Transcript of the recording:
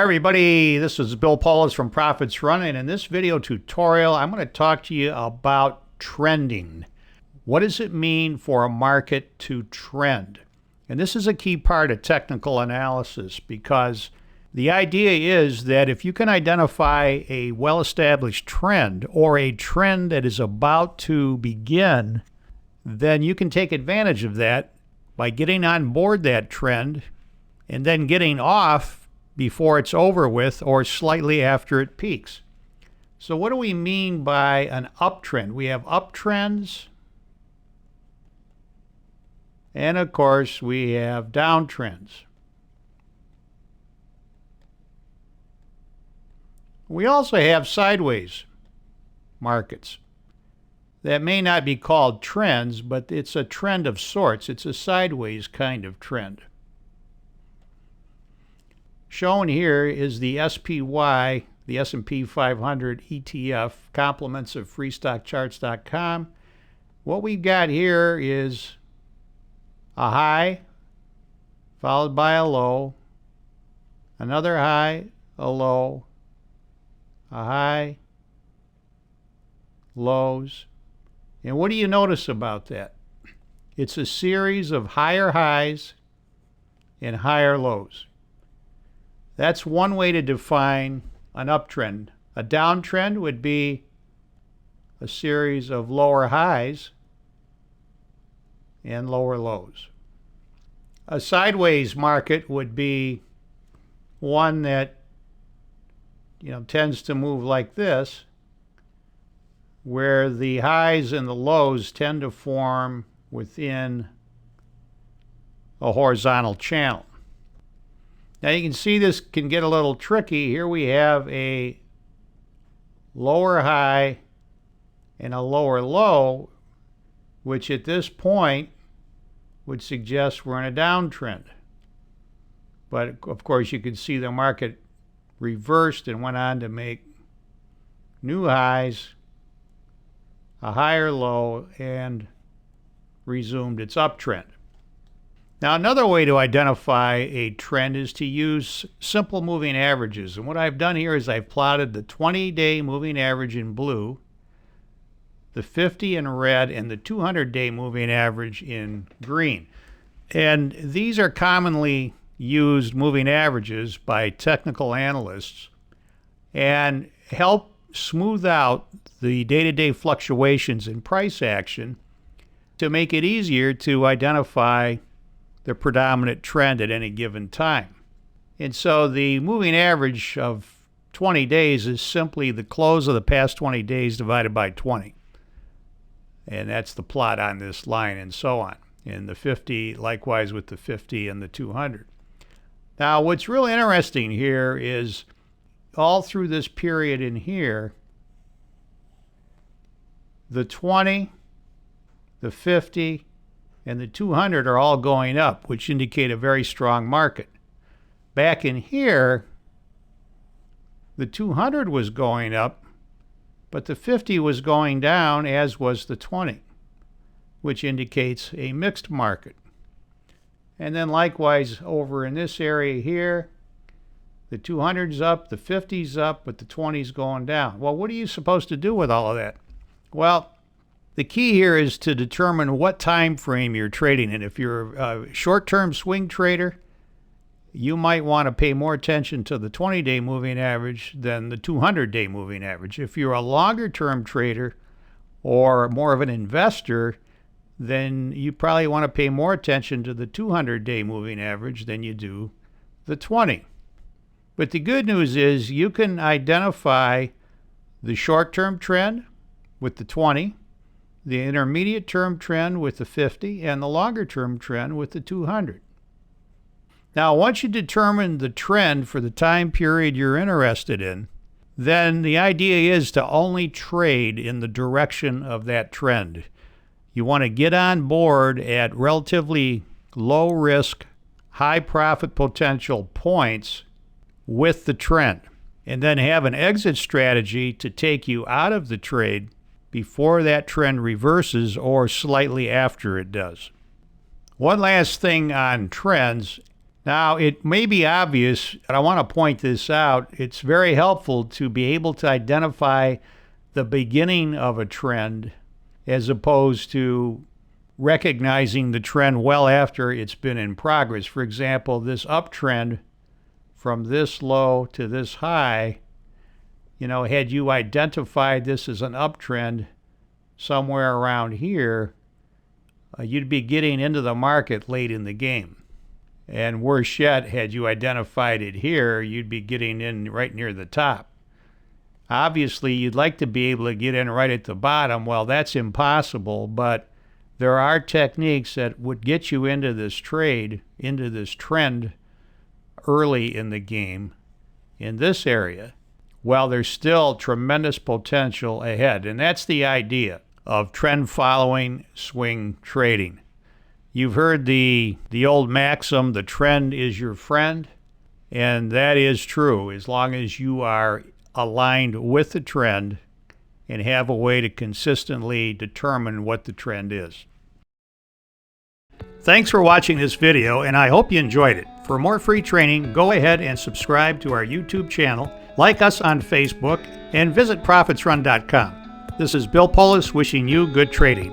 Everybody, this is Bill Paulos from Profits Running. In this video tutorial, I'm going to talk to you about trending. What does it mean for a market to trend? And this is a key part of technical analysis because the idea is that if you can identify a well-established trend or a trend that is about to begin, then you can take advantage of that by getting on board that trend and then getting off before it's over with or slightly after it peaks. So what do we mean by an uptrend? We have uptrends, and of course we have downtrends. We also have sideways markets. That may not be called trends, but it's a trend of sorts. It's a sideways kind of trend. Shown here is the SPY, the S&P 500 ETF, compliments of freestockcharts.com. What we've got here is a high followed by a low, another high, a low, a high, lows. And what do you notice about that? It's a series of higher highs and higher lows. That's one way to define an uptrend. A downtrend would be a series of lower highs and lower lows. A sideways market would be one that tends to move like this, where the highs and the lows tend to form within a horizontal channel. Now you can see this can get a little tricky. Here we have a lower high and a lower low, which at this point would suggest we're in a downtrend. But of course you can see the market reversed and went on to make new highs, a higher low, and resumed its uptrend. Now another way to identify a trend is to use simple moving averages. And what I've done here is I've plotted the 20-day moving average in blue, the 50 in red, and the 200-day moving average in green. And these are commonly used moving averages by technical analysts and help smooth out the day-to-day fluctuations in price action to make it easier to identify the predominant trend at any given time. And so the moving average of 20 days is simply the close of the past 20 days divided by 20. And that's the plot on this line and so on. And the 50, likewise with the 50 and the 200. Now what's really interesting here is all through this period in here, the 20, the 50, and the 200 are all going up, which indicate a very strong market. Back in here, the 200 was going up, but the 50 was going down, as was the 20, which indicates a mixed market. And then likewise over in this area here, the 200's up, the 50's up, but the 20's going down. Well, what are you supposed to do with all of that? Well, the key here is to determine what time frame you're trading in. If you're a short-term swing trader, you might want to pay more attention to the 20-day moving average than the 200-day moving average. If you're a longer-term trader or more of an investor, then you probably want to pay more attention to the 200-day moving average than you do the 20. But the good news is you can identify the short-term trend with the 20, the intermediate term trend with the 50, and the longer term trend with the 200. Now, once you determine the trend for the time period you're interested in, then the idea is to only trade in the direction of that trend. You want to get on board at relatively low risk, high profit potential points with the trend, and then have an exit strategy to take you out of the trade before that trend reverses or slightly after it does. One last thing on trends. Now, it may be obvious, but I want to point this out. It's very helpful to be able to identify the beginning of a trend as opposed to recognizing the trend well after it's been in progress. For example, this uptrend from this low to this high, had you identified this as an uptrend somewhere around here, you'd be getting into the market late in the game. And worse yet, had you identified it here, you'd be getting in right near the top. Obviously, you'd like to be able to get in right at the bottom. Well, that's impossible, but there are techniques that would get you into this trade, into this trend early in the game in this area. Well, there's still tremendous potential ahead, and that's the idea of trend following, swing trading. You've heard the old maxim, the trend is your friend, and that is true as long as you are aligned with the trend and have a way to consistently determine what the trend is. Thanks for watching this video, and I hope you enjoyed it. For more free training, go ahead and subscribe to our YouTube channel, like us on Facebook, and visit ProfitsRun.com. This is Bill Polis wishing you good trading.